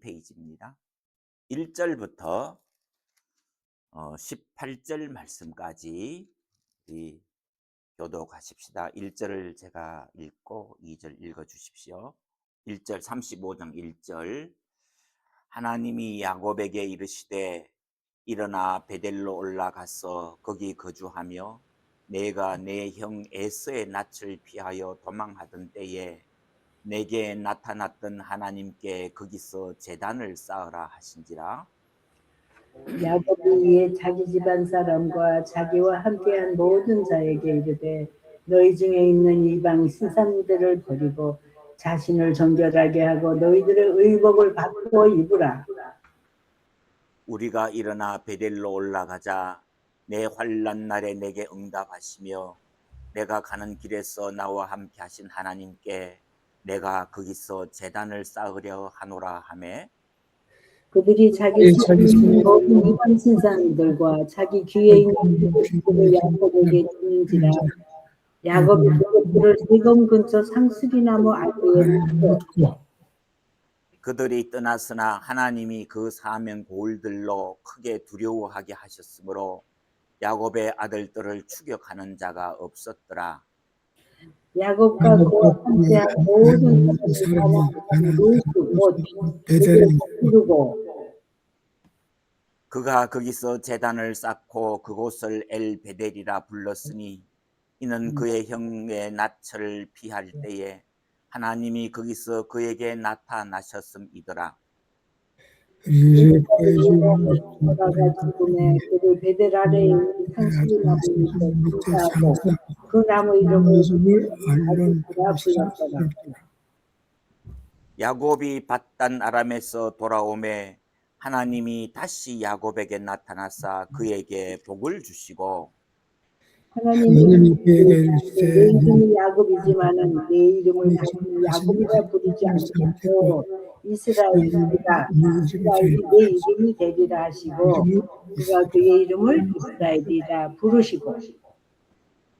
12페이지입니다. 1절부터 18절 말씀까지 우리 교독하십시다. 1절을 제가 읽고 2절 읽어주십시오. 1절 35장 1절 하나님이 야곱에게 이르시되 일어나 베델로 올라가서 거기 거주하며 내가 내 형 에서의 낯을 피하여 도망하던 때에 내게 나타났던 하나님께 거기서 제단을 쌓으라 하신지라. 야곱이 이에 자기 집안 사람과 자기와 함께한 모든 자에게 이르되 너희 중에 있는 이방 신상들을 버리고 자신을 정결하게 하고 너희들의 의복을 바꾸어 입으라. 우리가 일어나 베델로 올라가자 내 환난 날에 내게 응답하시며 내가 가는 길에서 나와 함께 하신 하나님께 내가 거기서 제단을 쌓으려 하노라 하매 그들이 자기 손에 모든 이방 신상들과 자기 귀에 있는 그것들을 야곱에게 주는지라. 야곱이 그것들을 세금 근처 상수리나무 아래에 묻고 그들이 떠났으나 하나님이 그 사명 고울들로 크게 두려워하게 하셨으므로 야곱의 아들들을 추격하는 자가 없었더라. 야곱과 그와 함께한 모든 사람들이 루스 곧 베델을 이루고 그가 거기서 제단을 쌓고 그곳을 엘베델이라 불렀으니 이는 그의 형의 낯을 피할 때에 하나님이 거기서 그에게 나타나셨음이더라. 그가 죽음에 그를 베델 아래에 있는 상수리나무 밑에 장사하고 그 나무 이름을 아디스라 불렀더라. 야곱이 밧단 아람에서 돌아오매 하나님이 다시 야곱에게 나타나사 그에게 복을 주시고 하나님이 내 이름이 야곱이지만은 내 이름을 다시 야곱이라 부르지 않겠고 이스라엘이라 이스라엘이 내 이름이 되리라 하시고 그가 그의 이름을 이스라엘이라 부르시고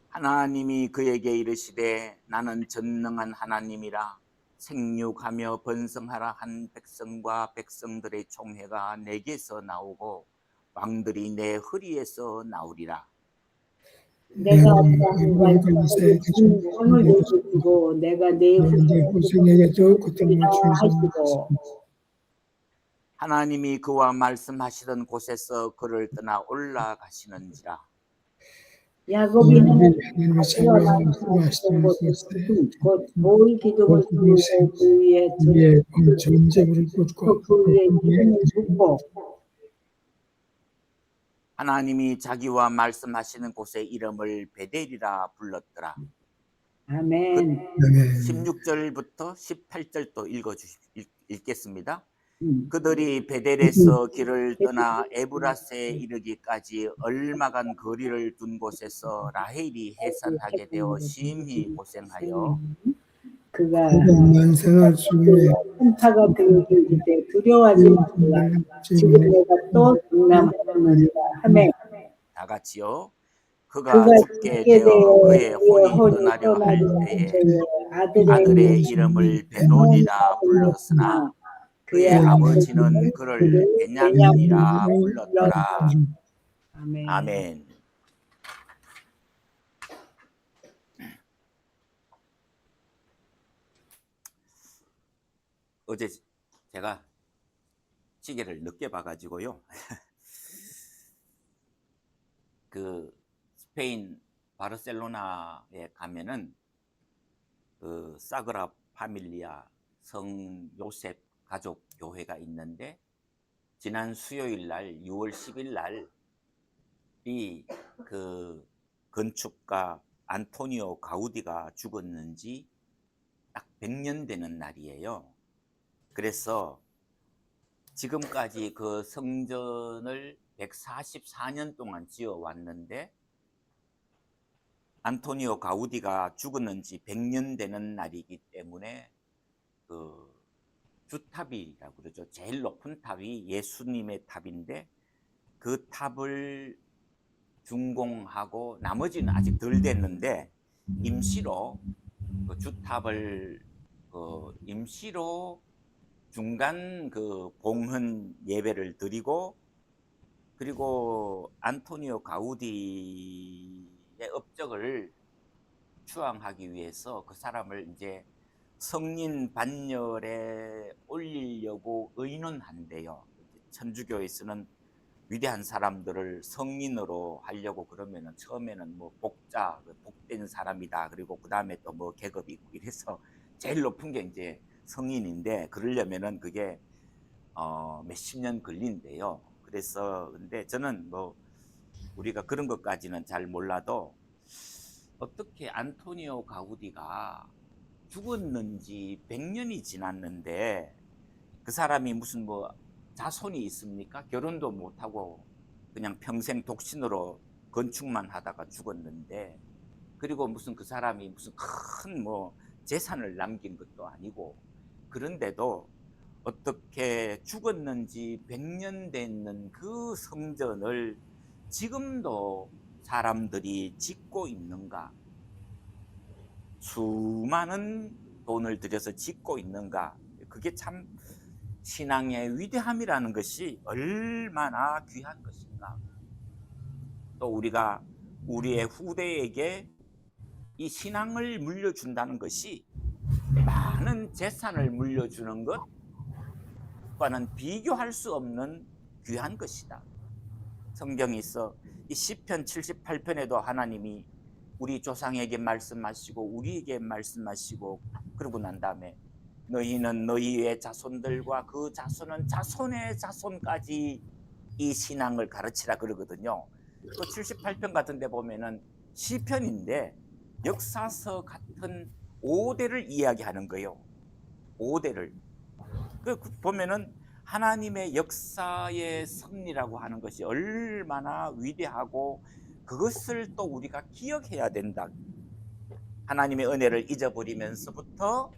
하나님이 그에게 이르시되 나는 전능한 하나님이라 생육하며 번성하라 한 백성과 백성들의 총회가 내게서 나오고 왕들이 내 허리에서 나오리라. 내가 어떠한 상을 내주고 내가 내 후손에게 고통을 하시고 하나님이 그와 말씀하시던 곳에서 그를 떠나 올라가시는지라. 야곱이 하나님과 말씀하시던 곳에 곧 모의 기둥을 세우고 그 위에 전제물을 꽂고 그 위에 이름을 묻고 하나님이 자기와 말씀하시는 곳의 이름을 베델이라 불렀더라. 아멘. 16절부터 18절 또 읽겠습니다. 그들이 베델에서 길을 떠나 에브라스에 이르기까지 얼마간 거리를 둔 곳에서 라헬이 해산하게 되어 심히 고생하여 그가 만생활 중에 한파가 그에게 이르되 두려워하지 말라 지금 내가 또 등남하였느니라 하매 다 같이요. 그가 죽게 되어 그의 혼이 떠나려 할 때에 아들의 이름을 베노니라 불렀으나 그의 아버지는 그를 베냐민이라 불렀더라. 아멘. 어제 제가 시계를 늦게 봐가지고요. 그 스페인 바르셀로나에 가면은 그 사그라 파밀리아 성 요셉 가족 교회가 있는데 지난 수요일 날 6월 10일 날이 그 건축가 안토니오 가우디가 죽었는지 딱 100년 되는 날이에요. 그래서 지금까지 그 성전을 144년 동안 지어 왔는데 안토니오 가우디가 죽었는지 100년 되는 날이기 때문에 그 주탑이라고 그러죠. 제일 높은 탑이 예수님의 탑인데 그 탑을 준공하고 나머지는 아직 덜 됐는데 임시로 그 주탑을 임시로 중간 그 봉헌 예배를 드리고, 그리고 안토니오 가우디의 업적을 추앙하기 위해서 그 사람을 이제 성린 반열에 올리려고 의논한대요. 천주교에서는 위대한 사람들을 성인으로 하려고 그러면은 처음에는 뭐 복자, 복된 사람이다. 그리고 그 다음에 또 뭐 계급이 있고 이래서 제일 높은 게 이제 성인인데, 그러려면은 그게 몇십 년 걸린대요. 그래서 근데 저는 뭐 우리가 그런 것까지는 잘 몰라도 어떻게 안토니오 가우디가 죽었는지 100년이 지났는데 그 사람이 무슨 뭐 자손이 있습니까? 결혼도 못하고 그냥 평생 독신으로 건축만 하다가 죽었는데, 그리고 무슨 그 사람이 무슨 큰 뭐 재산을 남긴 것도 아니고, 그런데도 어떻게 죽었는지 100년 됐는 그 성전을 지금도 사람들이 짓고 있는가? 수많은 돈을 들여서 짓고 있는가? 그게 참 신앙의 위대함이라는 것이 얼마나 귀한 것인가. 또 우리가 우리의 후대에게 이 신앙을 물려준다는 것이 많은 재산을 물려주는 것과는 비교할 수 없는 귀한 것이다. 성경에 있어 이 시편 78편에도 하나님이 우리 조상에게 말씀하시고 우리에게 말씀하시고, 그러고 난 다음에 너희는 너희의 자손들과 그 자손은 자손의 자손까지 이 신앙을 가르치라 그러거든요. 또 78편 같은 데 보면은 시편인데 역사서 같은 5대를 이야기하는 거예요. 5대를. 그 보면은 하나님의 역사의 섭리라고 하는 것이 얼마나 위대하고 그것을 또 우리가 기억해야 된다. 하나님의 은혜를 잊어버리면서부터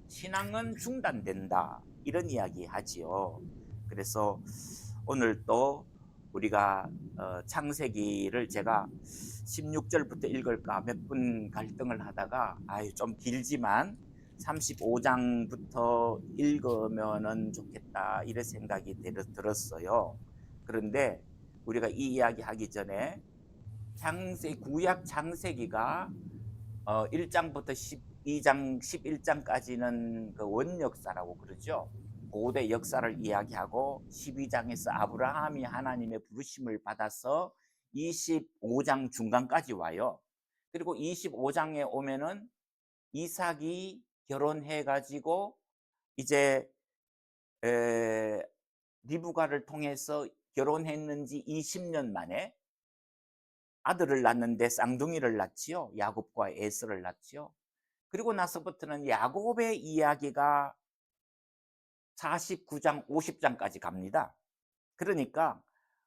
신앙은 중단된다. 이런 이야기 하지요. 그래서 오늘 또 우리가 창세기를 제가 16절부터 읽을까 몇 분 갈등을 하다가 좀 길지만 35장부터 읽으면 좋겠다 이런 생각이 들었어요. 그런데 우리가 이 이야기 하기 전에 구약 창세기가 1장부터 12장, 11장까지는 그 원역사라고 그러죠. 고대 역사를 이야기하고 12장에서 아브라함이 하나님의 부르심을 받아서 25장 중간까지 와요. 그리고 25장에 오면은 이삭이 결혼해 가지고 이제 리브가를 통해서 결혼했는지 20년 만에 아들을 낳는데 쌍둥이를 낳지요. 야곱과 에서를 낳지요. 그리고 나서부터는 야곱의 이야기가 49장, 50장까지 갑니다. 그러니까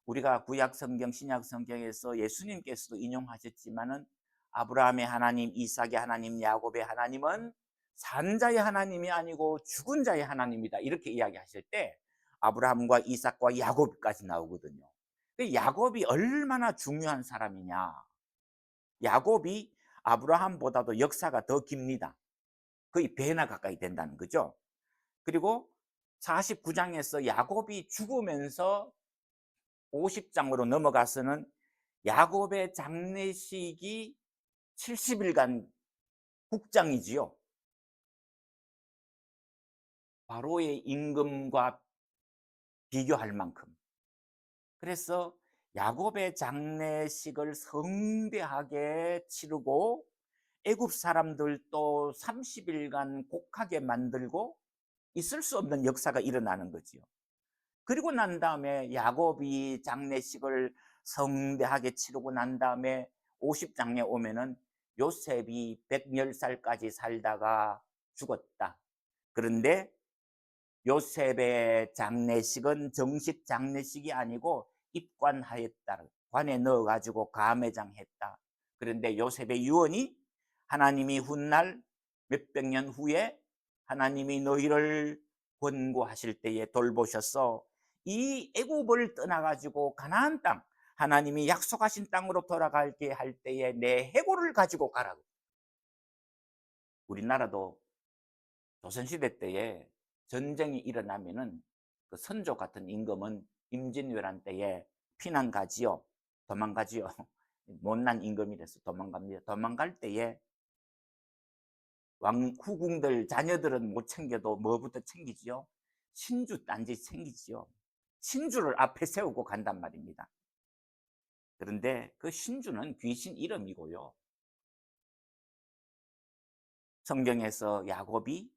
우리가 구약 성경, 신약 성경에서 예수님께서도 인용하셨지만은 아브라함의 하나님, 이삭의 하나님, 야곱의 하나님은 산 자의 하나님이 아니고 죽은 자의 하나님이다. 이렇게 이야기하실 때 아브라함과 이삭과 야곱까지 나오거든요. 야곱이 얼마나 중요한 사람이냐. 야곱이 아브라함보다도 역사가 더 깁니다. 거의 배나 가까이 된다는 거죠. 그리고 49장에서 야곱이 죽으면서 50장으로 넘어가서는 야곱의 장례식이 70일간 국장이지요. 바로의 임금과 비교할 만큼. 그래서 야곱의 장례식을 성대하게 치르고 애굽 사람들도 30일간 곡하게 만들고 있을 수 없는 역사가 일어나는 거지요. 그리고 난 다음에 야곱이 장례식을 성대하게 치르고 난 다음에 50장에 오면은 요셉이 110살까지 살다가 죽었다. 그런데 요셉의 장례식은 정식 장례식이 아니고 입관하였다. 관에 넣어가지고 가매장했다. 그런데 요셉의 유언이 하나님이 훗날 몇백 년 후에 하나님이 너희를 권고하실 때에 돌보셔서 이 애굽을 떠나가지고 가나안 땅, 하나님이 약속하신 땅으로 돌아갈게 할 때에 내 해골을 가지고 가라고. 우리나라도 조선시대 때에 전쟁이 일어나면은 그 선조 같은 임금은 임진왜란 때에 피난 가지요. 도망가지요. 못난 임금이라서 도망갑니다. 도망갈 때에 왕 후궁들 자녀들은 못 챙겨도 뭐부터 챙기지요? 신주 딴지 챙기지요. 신주를 앞에 세우고 간단 말입니다. 그런데 그 신주는 귀신 이름이고요. 성경에서 야곱이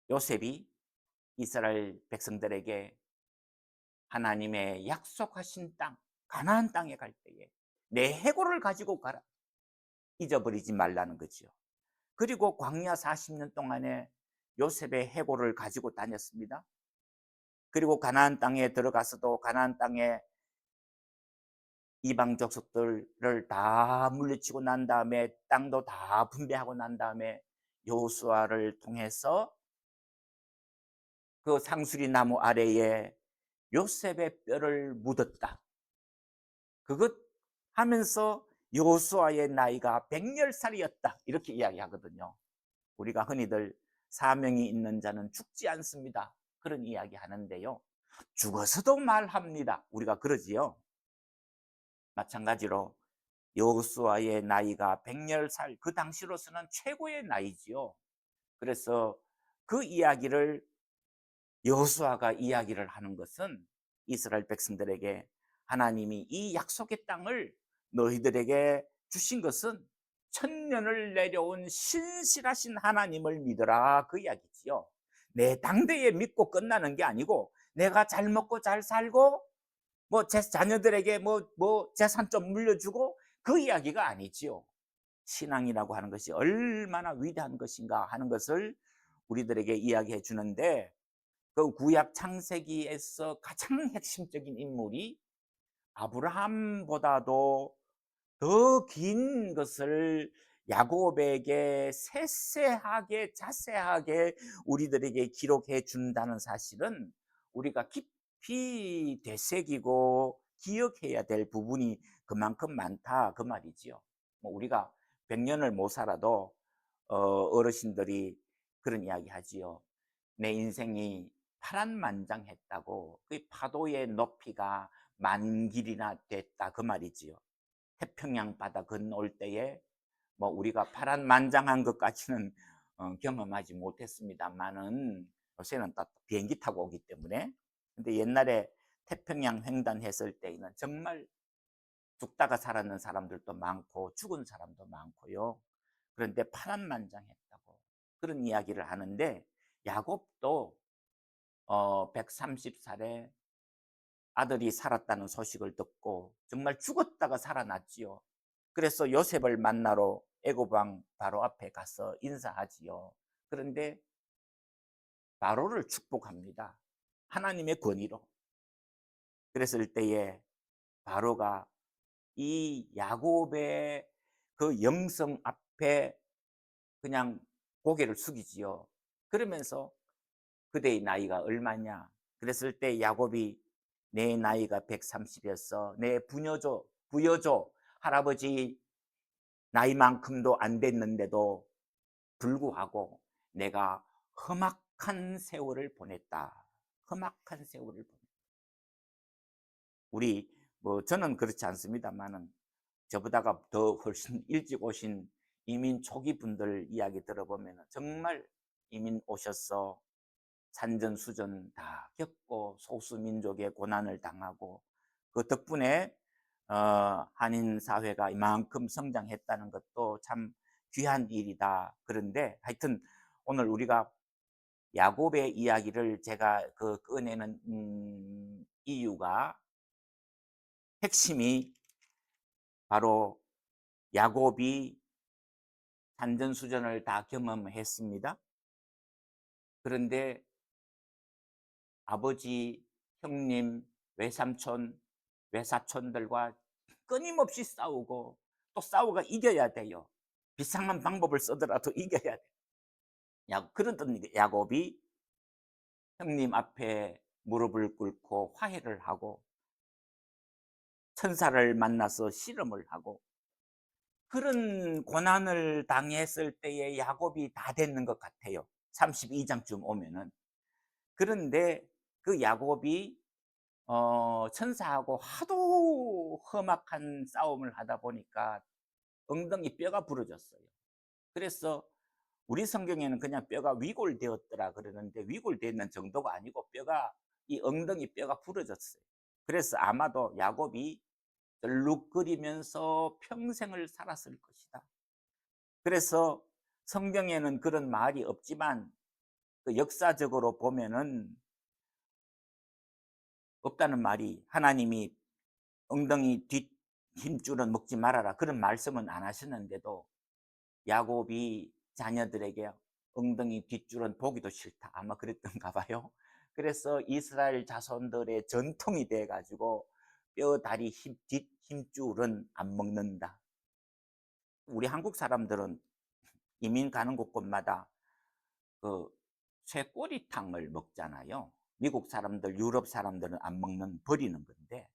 요셉이 이스라엘 백성들에게 하나님의 약속하신 땅 가나안 땅에 갈 때에 내 해골을 가지고 가라. 잊어버리지 말라는 거지요. 그리고 광야 40년 동안에 요셉의 해골을 가지고 다녔습니다. 그리고 가나안 땅에 들어가서도 가나안 땅에 이방 족속들을 다 물리치고 난 다음에 땅도 다 분배하고 난 다음에 여호수아를 통해서 그 상수리 나무 아래에 요셉의 뼈를 묻었다. 그것 하면서 여호수아의 나이가 100살이었다. 이렇게 이야기하거든요. 우리가 흔히들 사명이 있는 자는 죽지 않습니다. 그런 이야기 하는데요. 죽어서도 말합니다. 우리가 그러지요. 마찬가지로 여호수아의 나이가 100살, 그 당시로서는 최고의 나이지요. 그래서 그 이야기를 여호수아가 이야기를 하는 것은 이스라엘 백성들에게 하나님이 이 약속의 땅을 너희들에게 주신 것은 천년을 내려온 신실하신 하나님을 믿어라, 그 이야기지요. 내 당대에 믿고 끝나는 게 아니고 내가 잘 먹고 잘 살고 뭐 제 자녀들에게 뭐 재산 좀 물려주고 그 이야기가 아니지요. 신앙이라고 하는 것이 얼마나 위대한 것인가 하는 것을 우리들에게 이야기해 주는데, 그 구약 창세기에서 가장 핵심적인 인물이 아브라함보다도 더 긴 것을 야곱에게 세세하게 자세하게 우리들에게 기록해 준다는 사실은 우리가 깊이 되새기고 기억해야 될 부분이 그만큼 많다, 그 말이지요. 뭐 우리가 100년을 못 살아도 어르신들이 그런 이야기 하지요. 내 인생이 파란만장했다고, 그 파도의 높이가 만 길이나 됐다, 그 말이지요. 태평양 바다 건너올 때에 뭐 우리가 파란만장한 것까지는 경험하지 못했습니다만은 요새는 딱 비행기 타고 오기 때문에. 근데 옛날에 태평양 횡단했을 때에는 정말 죽다가 살았는 사람들도 많고 죽은 사람도 많고요. 그런데 파란만장했다고 그런 이야기를 하는데, 야곱도 130살에 아들이 살았다는 소식을 듣고 정말 죽었다가 살아났지요. 그래서 요셉을 만나러 애굽 왕 바로 앞에 가서 인사하지요. 그런데 바로를 축복합니다. 하나님의 권위로. 그랬을 때에 바로가 이 야곱의 그 영성 앞에 그냥 고개를 숙이지요. 그러면서 그대의 나이가 얼마냐? 그랬을 때 야곱이 내 나이가 130이었어. 내 부여조 할아버지 나이만큼도 안 됐는데도 불구하고 내가 험악한 세월을 보냈다. 험악한 세월을 보냈다. 우리 뭐 저는 그렇지 않습니다만은 저보다가 더 훨씬 일찍 오신 이민 초기 분들 이야기 들어보면 정말 이민 오셔서 산전수전 다 겪고 소수민족의 고난을 당하고 그 덕분에 한인 사회가 이만큼 성장했다는 것도 참 귀한 일이다. 그런데 하여튼 오늘 우리가 야곱의 이야기를 제가 꺼내는 이유가, 핵심이 바로 야곱이 산전수전을 다 경험했습니다. 그런데 아버지, 형님, 외삼촌, 외사촌들과 끊임없이 싸우고 또 싸우고 이겨야 돼요. 비상한 방법을 쓰더라도 이겨야 돼요. 그러던 야곱이 형님 앞에 무릎을 꿇고 화해를 하고 천사를 만나서 씨름을 하고 그런 고난을 당했을 때에 야곱이 다 됐는 것 같아요. 32장쯤 오면은. 그런데 그 야곱이 천사하고 하도 험악한 싸움을 하다 보니까 엉덩이 뼈가 부러졌어요. 그래서 우리 성경에는 그냥 뼈가 위골되었더라 그러는데 위골되는 정도가 아니고 뼈가 이 엉덩이 뼈가 부러졌어요. 그래서 아마도 야곱이 얼룩거리면서 평생을 살았을 것이다. 그래서 성경에는 그런 말이 없지만 그 역사적으로 보면은 없다는 말이 하나님이 엉덩이 뒷 힘줄은 먹지 말아라 그런 말씀은 안 하셨는데도 야곱이 자녀들에게 엉덩이 뒷줄은 보기도 싫다 아마 그랬던가 봐요. 그래서 이스라엘 자손들의 전통이 돼 가지고 뼈 다리 뒷 힘줄은 안 먹는다. 우리 한국 사람들은 이민 가는 곳곳마다 그 쇠꼬리탕을 먹잖아요. 미국 사람들, 유럽 사람들은 안 먹는 버리는 건데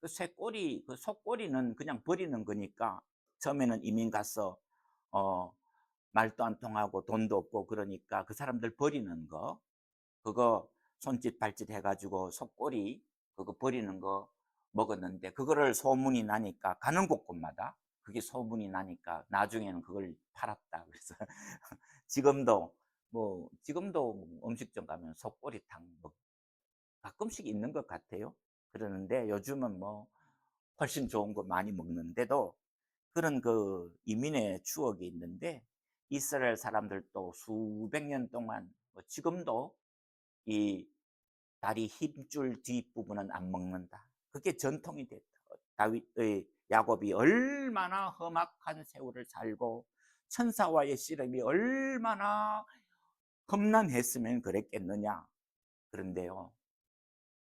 그 쇠꼬리, 그 속꼬리는 그냥 버리는 거니까 처음에는 이민 가서 어 말도 안 통하고 돈도 없고 그러니까 그 사람들 버리는 거 그거 손짓 발짓 해가지고 속꼬리 그거 버리는 거 먹었는데 그거를 소문이 나니까 가는 곳곳마다 그게 소문이 나니까 나중에는 그걸 팔았다. 그래서 지금도 지금도 음식점 가면 속꼬리탕 뭐 가끔씩 있는 것 같아요. 그러는데 요즘은 뭐 훨씬 좋은 거 많이 먹는데도 그런 그 이민의 추억이 있는데 이스라엘 사람들도 수백 년 동안 지금도 이 다리 힘줄 뒷부분은 안 먹는다. 그게 전통이 됐다. 다윗의 야곱이 얼마나 험악한 세월을 살고 천사와의 씨름이 얼마나 험난했으면 그랬겠느냐. 그런데요.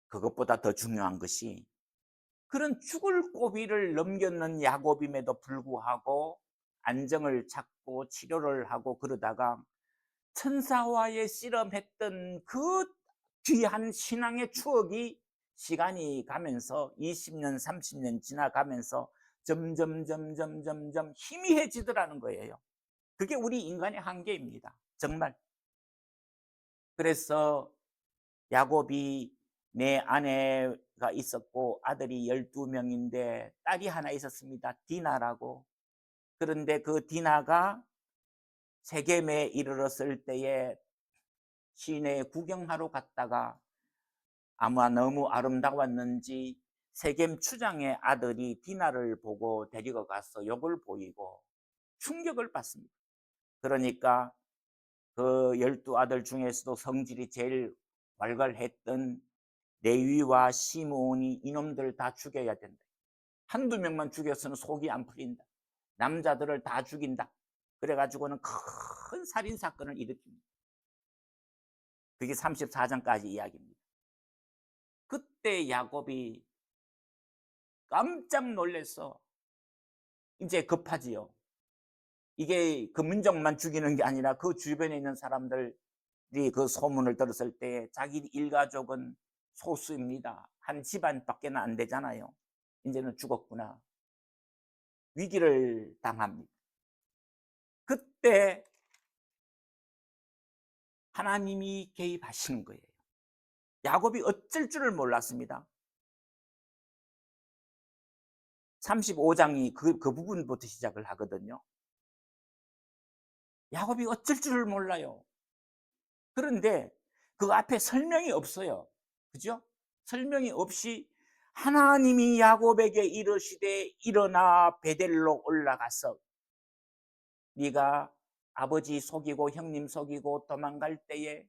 그것보다 더 중요한 것이 그런 죽을 고비를 넘겼는 야곱임에도 불구하고 안정을 찾고 치료를 하고 그러다가 천사와의 씨름했던 그 귀한 신앙의 추억이 시간이 가면서 20년, 30년 지나가면서 점점 희미해지더라는 거예요. 그게 우리 인간의 한계입니다. 정말. 그래서 야곱이 내 아내가 있었고 아들이 12명인데 딸이 하나 있었습니다. 디나라고. 그런데 그 디나가 세겜에 이르렀을 때에 시내 구경하러 갔다가 아마 너무 아름다웠는지 세겜 추장의 아들이 디나를 보고 데리고 가서 욕을 보이고 충격을 받습니다. 그러니까 그 12아들 중에서도 성질이 제일 왈갈했던 레위와 시므온이 이놈들 다 죽여야 된다. 한두 명만 죽였으면 속이 안 풀린다. 남자들을 다 죽인다. 그래가지고는 큰 살인사건을 일으킵니다. 그게 34장까지 이야기입니다. 그때 야곱이 깜짝 놀라서 이제 급하지요. 이게 그 민족만 죽이는 게 아니라 그 주변에 있는 사람들이 그 소문을 들었을 때 자기 일가족은 소수입니다. 한 집안밖에는 안 되잖아요. 이제는 죽었구나. 위기를 당합니다. 그때 하나님이 개입하시는 거예요. 야곱이 어쩔 줄을 몰랐습니다. 35장이 그 부분부터 시작을 하거든요. 야곱이 어쩔 줄을 몰라요. 그런데 그 앞에 설명이 없어요. 그죠? 설명이 없이 하나님이 야곱에게 이르시되 일어나 베델로 올라가서 네가 아버지 속이고 형님 속이고 도망갈 때에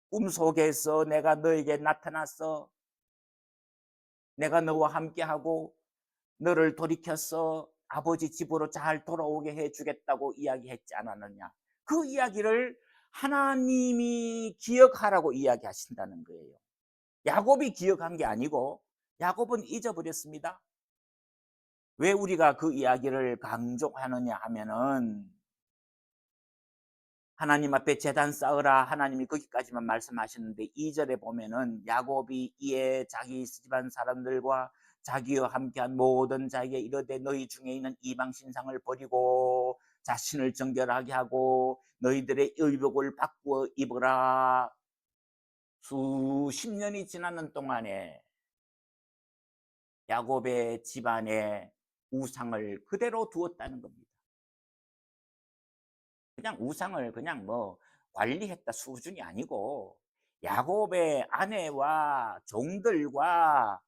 꿈속에서 내가 너에게 나타나서 내가 너와 함께하고 너를 돌이켜서 아버지 집으로 잘 돌아오게 해주겠다고 이야기했지 않았느냐. 그 이야기를 하나님이 기억하라고 이야기하신다는 거예요. 야곱이 기억한 게 아니고 야곱은 잊어버렸습니다. 왜 우리가 그 이야기를 강조하느냐 하면은 하나님 앞에 제단 쌓으라 하나님이 거기까지만 말씀하셨는데 2절에 보면은 야곱이 이에 자기 집안 사람들과 자기와 함께한 모든 자에게 이르되 너희 중에 있는 이방 신상을 버리고 자신을 정결하게 하고 너희들의 의복을 바꾸어 입으라. 수십 년이 지나는 동안에 야곱의 집안에 우상을 그대로 두었다는 겁니다. 그냥 우상을 그냥 뭐 관리했다 수준이 아니고 야곱의 아내와 종들과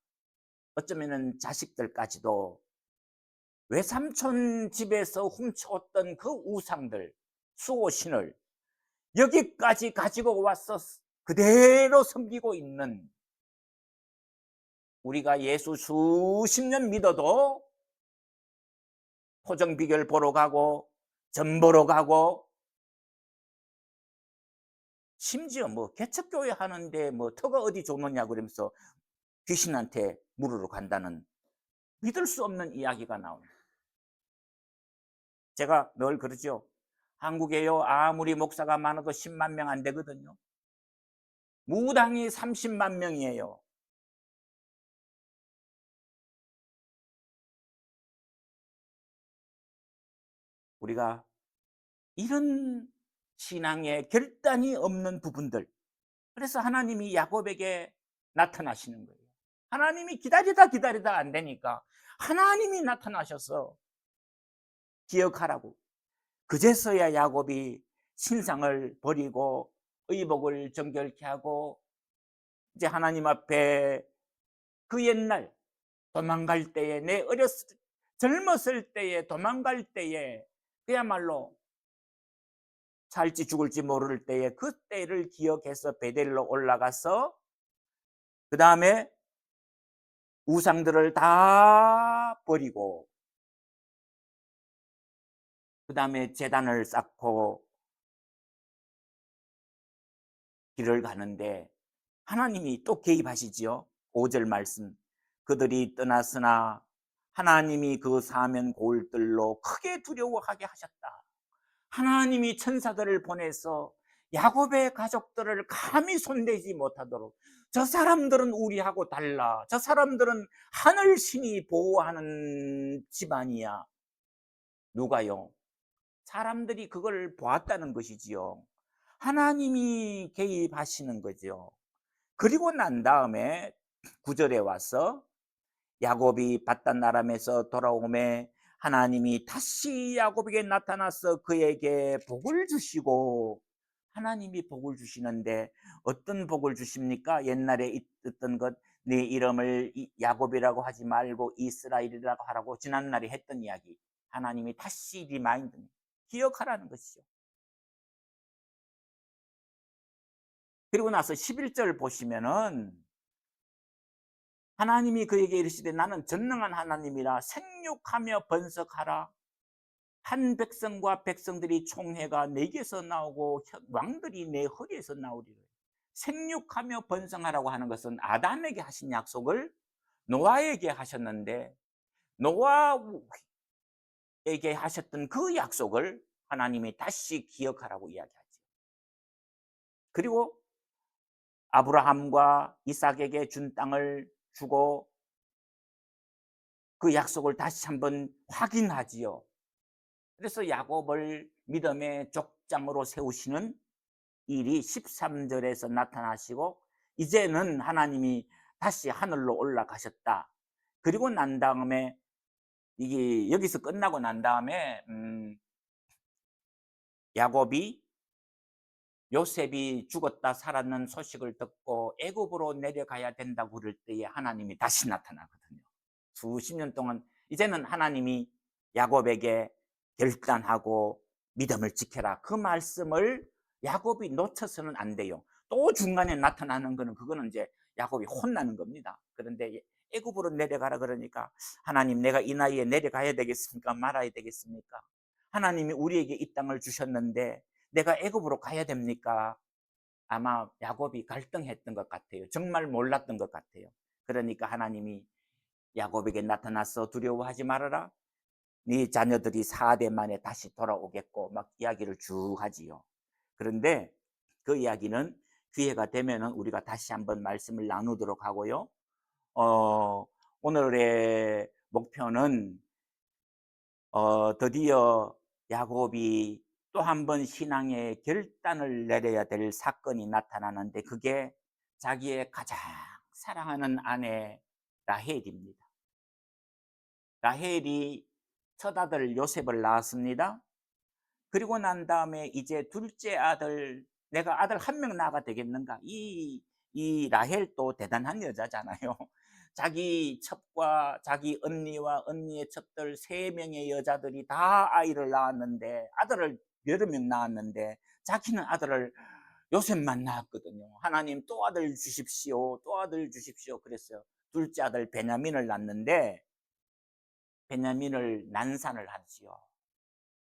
어쩌면은 자식들까지도 외삼촌 집에서 훔쳐왔던 그 우상들, 수호신을 여기까지 가지고 와서 그대로 섬기고 있는, 우리가 예수 수십 년 믿어도 토정비결 보러 가고 점 보러 가고 심지어 뭐 개척교회 하는데 뭐 터가 어디 좋느냐 그러면서 귀신한테 물으러 간다는 믿을 수 없는 이야기가 나옵니다. 제가 늘 그러죠. 한국에요 아무리 목사가 많아도 10만 명 안 되거든요. 무당이 30만 명이에요. 우리가 이런 신앙에 결단이 없는 부분들, 그래서 하나님이 야곱에게 나타나시는 거예요. 하나님이 기다리다 안 되니까 하나님이 나타나셔서 기억하라고. 그제서야 야곱이 신상을 버리고 의복을 정결케 하고 이제 하나님 앞에 그 옛날 도망갈 때에, 내 젊었을 때에 도망갈 때에, 그야말로 살지 죽을지 모를 때에 그 때를 기억해서 베델로 올라가서 그 다음에 우상들을 다 버리고 그 다음에 제단을 쌓고 길을 가는데 하나님이 또 개입하시지요. 5절 말씀. 그들이 떠났으나 하나님이 그 사면 고울들로 크게 두려워하게 하셨다. 하나님이 천사들을 보내서 야곱의 가족들을 감히 손대지 못하도록, 저 사람들은 우리하고 달라, 저 사람들은 하늘 신이 보호하는 집안이야. 누가요? 사람들이 그걸 보았다는 것이지요. 하나님이 개입하시는 거죠. 그리고 난 다음에 9절에 와서 야곱이 바단 아람에서 돌아오매 하나님이 다시 야곱에게 나타나서 그에게 복을 주시고, 하나님이 복을 주시는데 어떤 복을 주십니까? 옛날에 있던 것, 네 이름을 야곱이라고 하지 말고 이스라엘이라고 하라고 지난날에 했던 이야기, 하나님이 다시 리마인드, 기억하라는 것이죠. 그리고 나서 11절 보시면은 하나님이 그에게 이르시되 나는 전능한 하나님이라 생육하며 번성하라. 한 백성과 백성들이 총회가 내게서 나오고 왕들이 내 허리에서 나오리라. 생육하며 번성하라고 하는 것은 아담에게 하신 약속을 노아에게 하셨는데, 노아에게 하셨던 그 약속을 하나님이 다시 기억하라고 이야기하죠. 그리고 아브라함과 이삭에게 준 땅을 주고 그 약속을 다시 한번 확인하지요. 그래서 야곱을 믿음의 족장으로 세우시는 일이 13절에서 나타나시고, 이제는 하나님이 다시 하늘로 올라가셨다. 그리고 난 다음에 이게 여기서 끝나고 난 다음에 야곱이 요셉이 죽었다 살았는 소식을 듣고 애굽으로 내려가야 된다고 그럴 때에 하나님이 다시 나타나거든요. 수십 년 동안 이제는 하나님이 야곱에게 결단하고 믿음을 지켜라, 그 말씀을 야곱이 놓쳐서는 안 돼요. 또 중간에 나타나는 거는 그거는 이제 야곱이 혼나는 겁니다. 그런데 애굽으로 내려가라 그러니까 하나님, 내가 이 나이에 내려가야 되겠습니까? 말아야 되겠습니까? 하나님이 우리에게 이 땅을 주셨는데 내가 애굽으로 가야 됩니까? 아마 야곱이 갈등했던 것 같아요. 정말 몰랐던 것 같아요. 그러니까 하나님이 야곱에게 나타나서 두려워하지 말아라, 네 자녀들이 4대 만에 다시 돌아오겠고 막 이야기를 쭉 하지요. 그런데 그 이야기는 기회가 되면은 우리가 다시 한번 말씀을 나누도록 하고요. 오늘의 목표는 드디어 야곱이 또 한 번 신앙의 결단을 내려야 될 사건이 나타나는데, 그게 자기의 가장 사랑하는 아내 라헬입니다. 라헬이 첫 아들 요셉을 낳았습니다. 그리고 난 다음에 이제 둘째 아들, 내가 아들 한 명 낳아가 되겠는가? 이 라헬도 대단한 여자잖아요. 자기 첩과 자기 언니와 언니의 첩들 세 명의 여자들이 다 아이를 낳았는데, 아들을 여러 명 낳았는데 자기는 아들을 요셉만 낳았거든요. 하나님 또 아들 주십시오, 또 아들 주십시오 그랬어요. 둘째 아들 베냐민을 낳는데 베냐민을 난산을 하지요.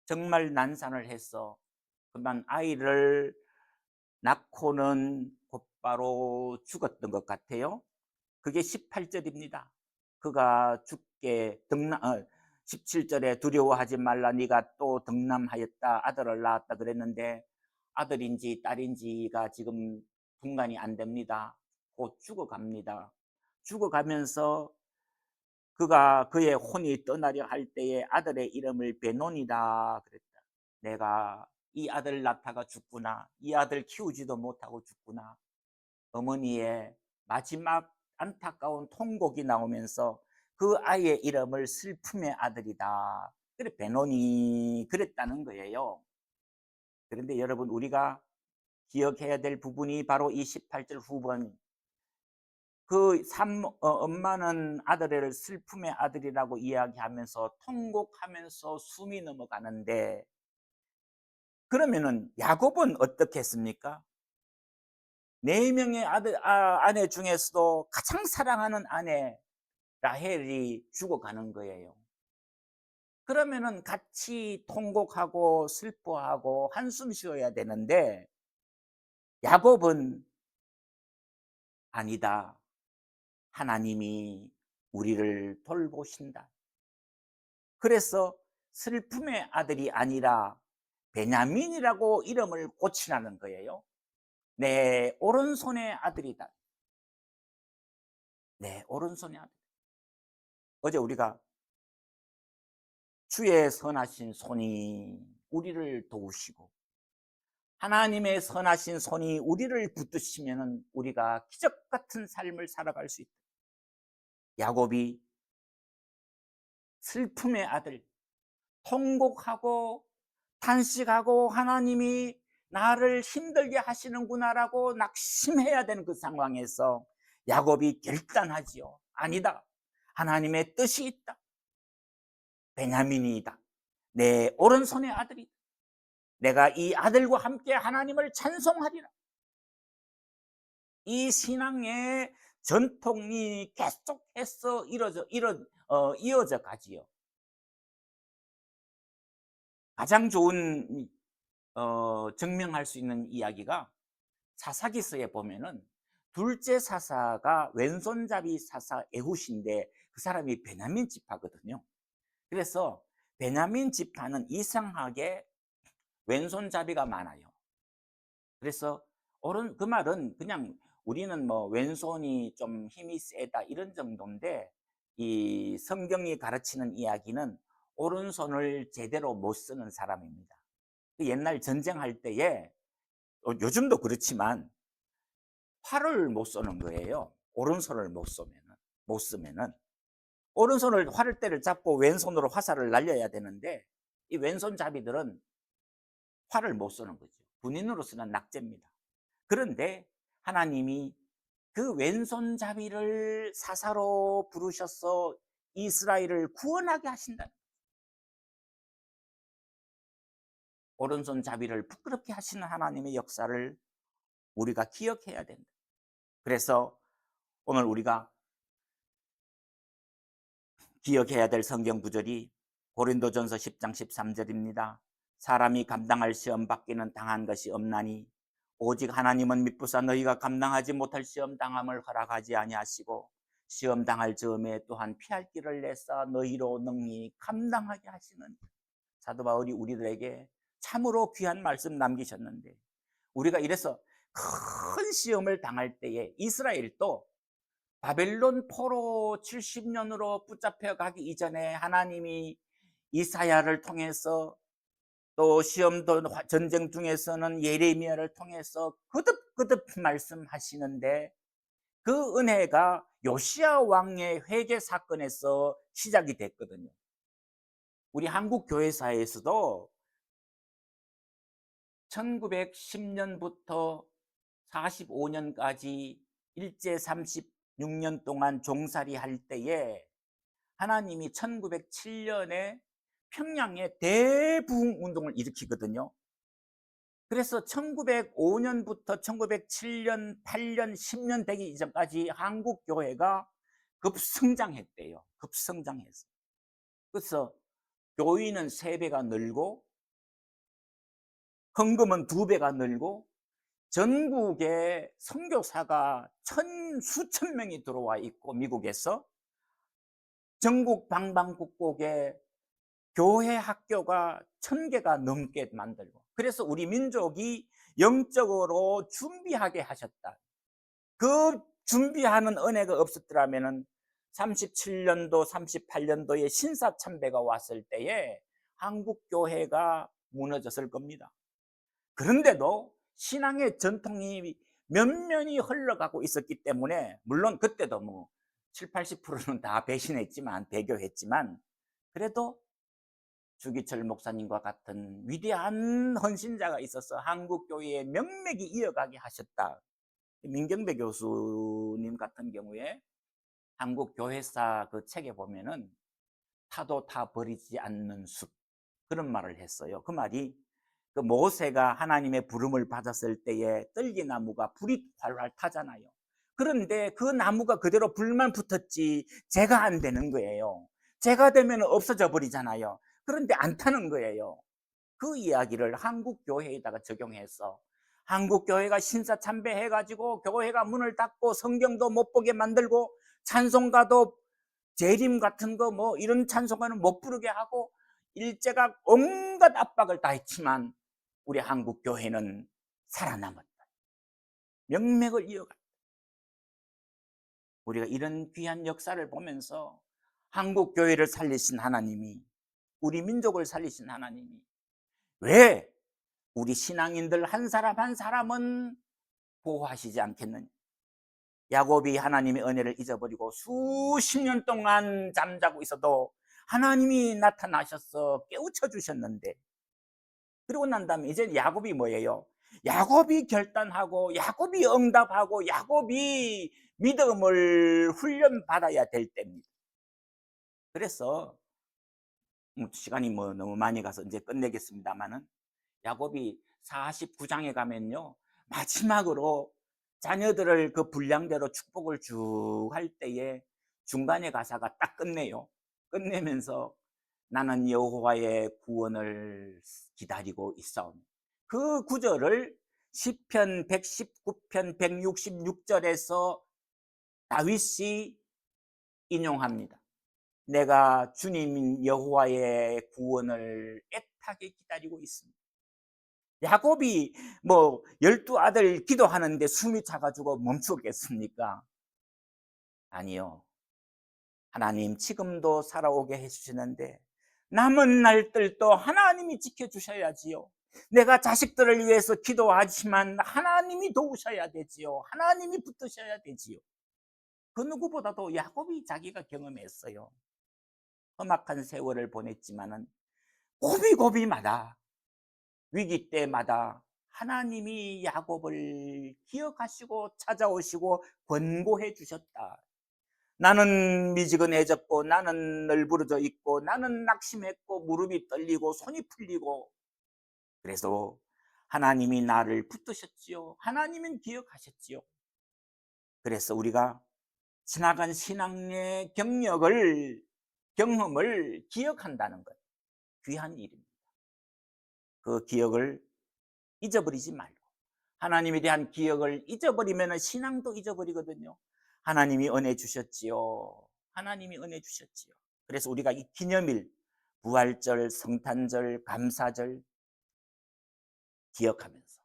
정말 난산을 해서 그만 아이를 낳고는 곧바로 죽었던 것 같아요. 그게 18절입니다. 그가 죽게 17절에 두려워하지 말라 네가 또 덕남하였다 아들을 낳았다 그랬는데 아들인지 딸인지가 지금 분간이 안 됩니다. 곧 죽어갑니다. 죽어가면서 그가 그의 혼이 떠나려 할 때에 아들의 이름을 베논이다 그랬다. 내가 이 아들 낳다가 죽구나. 이 아들 키우지도 못하고 죽구나. 어머니의 마지막 안타까운 통곡이 나오면서 그 아이의 이름을 슬픔의 아들이다. 그래 베논이 그랬다는 거예요. 그런데 여러분 우리가 기억해야 될 부분이 바로 이 18절 후반. 엄마는 아들을 슬픔의 아들이라고 이야기하면서 통곡하면서 숨이 넘어가는데 그러면은 야곱은 어떻게 했습니까? 4명의 아내 중에서도 가장 사랑하는 아내 라헬이 죽어가는 거예요. 그러면은 같이 통곡하고 슬퍼하고 한숨 쉬어야 되는데 야곱은 아니다. 하나님이 우리를 돌보신다. 그래서 슬픔의 아들이 아니라 베냐민이라고 이름을 고치라는 거예요. 내 오른손의 아들이다. 내 오른손의 아들. 어제 우리가 주의 선하신 손이 우리를 도우시고 하나님의 선하신 손이 우리를 붙드시면 우리가 기적 같은 삶을 살아갈 수 있다. 야곱이 슬픔의 아들, 통곡하고 탄식하고 하나님이 나를 힘들게 하시는구나라고 낙심해야 되는 그 상황에서 야곱이 결단하지요. 아니다. 하나님의 뜻이 있다. 베냐민이다. 내 오른손의 아들이다. 내가 이 아들과 함께 하나님을 찬송하리라. 이 신앙의 전통이 계속해서 이어져 가지요. 가장 좋은 증명할 수 있는 이야기가 사사기서에 보면은 둘째 사사가 왼손잡이 사사 에훗인데 그 사람이 베냐민 지파거든요. 그래서 베냐민 지파는 이상하게 왼손잡이가 많아요. 그래서 그 말은 그냥 우리는 뭐 왼손이 좀 힘이 세다 이런 정도인데 이 성경이 가르치는 이야기는 오른손을 제대로 못 쓰는 사람입니다. 옛날 전쟁할 때에 요즘도 그렇지만 활을 못 쏘는 거예요. 오른손을 못 쓰면은 오른손을 활대를 잡고 왼손으로 화살을 날려야 되는데 이 왼손잡이들은 활을 못 쏘는 거죠. 군인으로서는 낙제입니다. 그런데 하나님이 그 왼손잡이를 사사로 부르셔서 이스라엘을 구원하게 하신다. 오른손잡이를 부끄럽게 하시는 하나님의 역사를 우리가 기억해야 된다. 그래서 오늘 우리가 기억해야 될 성경 구절이 고린도전서 10장 13절입니다. 사람이 감당할 시험 밖에는 당한 것이 없나니 오직 하나님은 미쁘사 너희가 감당하지 못할 시험 당함을 허락하지 아니하시고 시험 당할 즈음에 또한 피할 길을 내사 너희로 능히 감당하게 하시는 사도 바울이 우리들에게 참으로 귀한 말씀 남기셨는데 우리가 이래서 큰 시험을 당할 때에 이스라엘도 바벨론 포로 70년으로 붙잡혀 가기 이전에 하나님이 이사야를 통해서 또 시험도 전쟁 중에서는 예레미야를 통해서 거듭 거듭 말씀하시는데 그 은혜가 요시야 왕의 회개 사건에서 시작이 됐거든요. 우리 한국 교회사에서도 1910년부터 45년까지 일제 36년 동안 종살이 할 때에 하나님이 1907년에 평양에 대부흥 운동을 일으키거든요. 그래서 1905년부터 1907년, 8년, 10년 되기 이전까지 한국 교회가 급성장했대요. 급성장했어요. 그래서 교인은 3배가 늘고 헌금은 2배가 늘고 전국에 선교사가 수천 명이 들어와 있고 미국에서 전국 방방곡곡에 교회 학교가 1000개가 넘게 만들고 그래서 우리 민족이 영적으로 준비하게 하셨다. 그 준비하는 은혜가 없었더라면 37년도 38년도에 신사참배가 왔을 때에 한국 교회가 무너졌을 겁니다. 그런데도 신앙의 전통이 면면이 흘러가고 있었기 때문에 물론 그때도 뭐 7, 80%는 다 배신했지만 배교했지만 그래도 주기철 목사님과 같은 위대한 헌신자가 있어서 한국 교회의 명맥이 이어가게 하셨다. 민경배 교수님 같은 경우에 한국 교회사 그 책에 보면은 타도 타 버리지 않는 숲 그런 말을 했어요. 그 말이 그 모세가 하나님의 부름을 받았을 때에 떨기나무가 불이 활활 타잖아요. 그런데 그 나무가 그대로 불만 붙었지 재가 안 되는 거예요. 재가 되면 없어져 버리잖아요. 그런데 안 타는 거예요. 그 이야기를 한국 교회에다가 적용해서 한국 교회가 신사참배 해가지고 교회가 문을 닫고 성경도 못 보게 만들고 찬송가도 재림 같은 거 뭐 이런 찬송가는 못 부르게 하고 일제가 온갖 압박을 다 했지만 우리 한국 교회는 살아남았다. 명맥을 이어갔다. 우리가 이런 귀한 역사를 보면서 한국 교회를 살리신 하나님이 우리 민족을 살리신 하나님이 왜 우리 신앙인들 한 사람 한 사람은 보호하시지 않겠느냐. 야곱이 하나님의 은혜를 잊어버리고 수십 년 동안 잠자고 있어도 하나님이 나타나셔서 깨우쳐 주셨는데 그리고 난 다음에 이제 야곱이 뭐예요? 야곱이 결단하고 야곱이 응답하고 야곱이 믿음을 훈련받아야 될 때입니다. 그래서 시간이 너무 많이 가서 이제 끝내겠습니다만은 야곱이 49장에 가면요 마지막으로 자녀들을 그 분량대로 축복을 쭉 할 때에 중간에 가사가 딱 끝내요. 끝내면서 나는 여호와의 구원을 기다리고 있사오니 그 구절을 시편 119편 166절에서 다윗이 인용합니다. 내가 주님 여호와의 구원을 애타게 기다리고 있습니다. 야곱이 12아들 기도하는데 숨이 차가지고 멈추겠습니까? 아니요. 하나님 지금도 살아오게 해주시는데 남은 날들도 하나님이 지켜주셔야지요. 내가 자식들을 위해서 기도하지만 하나님이 도우셔야 되지요. 하나님이 붙드셔야 되지요. 그 누구보다도 야곱이 자기가 경험했어요. 험악한 세월을 보냈지만은 고비고비마다 위기 때마다 하나님이 야곱을 기억하시고 찾아오시고 권고해 주셨다. 나는 미지근해졌고 나는 널브러져 있고 나는 낙심했고 무릎이 떨리고 손이 풀리고 그래서 하나님이 나를 붙드셨지요. 하나님은 기억하셨지요. 그래서 우리가 지나간 신앙의 경험을 기억한다는 것 귀한 일입니다. 그 기억을 잊어버리지 말고 하나님에 대한 기억을 잊어버리면 신앙도 잊어버리거든요. 하나님이 은혜 주셨지요. 하나님이 은혜 주셨지요. 그래서 우리가 이 기념일, 부활절, 성탄절, 감사절 기억하면서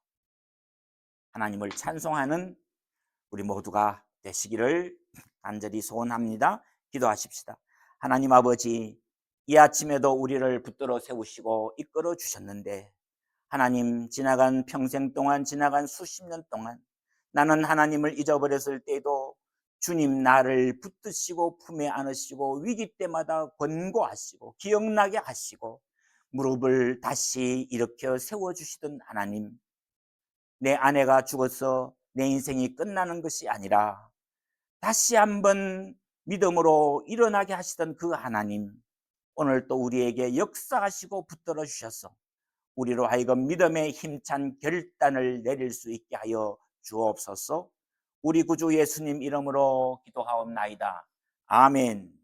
하나님을 찬송하는 우리 모두가 되시기를 간절히 소원합니다. 기도하십시다. 하나님 아버지, 이 아침에도 우리를 붙들어 세우시고 이끌어 주셨는데 하나님 지나간 평생 동안 지나간 수십 년 동안 나는 하나님을 잊어버렸을 때에도 주님 나를 붙드시고 품에 안으시고 위기 때마다 권고하시고 기억나게 하시고 무릎을 다시 일으켜 세워주시던 하나님, 내 아내가 죽어서 내 인생이 끝나는 것이 아니라 다시 한번 믿음으로 일어나게 하시던 그 하나님, 오늘 또 우리에게 역사하시고 붙들어 주셔서 우리로 하여금 믿음의 힘찬 결단을 내릴 수 있게 하여 주옵소서. 우리 구주 예수님 이름으로 기도하옵나이다. 아멘.